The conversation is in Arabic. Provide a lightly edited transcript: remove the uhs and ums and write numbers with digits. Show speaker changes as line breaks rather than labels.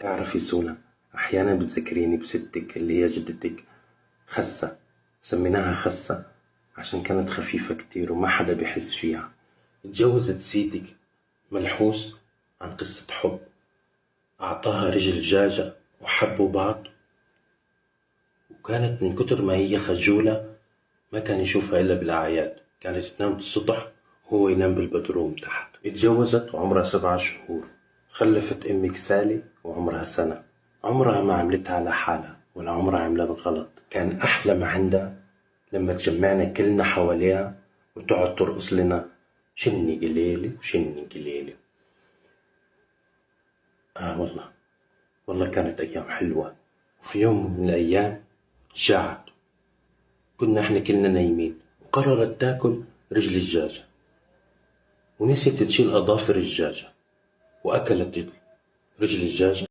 تعرفي سونا، أحيانا بتذكريني بستك اللي هي جدتك خسة. سميناها خسة عشان كانت خفيفة كتير وما حدا بيحس فيها. اتجوزت سيدك ملحوس عن قصة حب، أعطاها رجل دجاجة وحبوا بعض، وكانت من كتر ما هي خجولة ما كان يشوفها إلا بالأعياد. كانت تنام بالسطح وهو ينام بالبدروم تحت. اتجوزت وعمرها 7 شهور، خلفت أمك سالي وعمرها سنة. عمرها ما عملتها لحالها ولا عمرها عملت غلط. كان أحلى ما عندها لما تجمعنا كلنا حواليها وتقعد ترقص لنا شني قليلي وشني قليلي. والله، والله كانت أيام حلوة. وفي يوم من الأيام جاعت، كنا احنا كلنا نايمين، وقررت تاكل رجل الدجاجة ونسيت تشيل أظافر الدجاجة، وأكلت رجل الدجاجة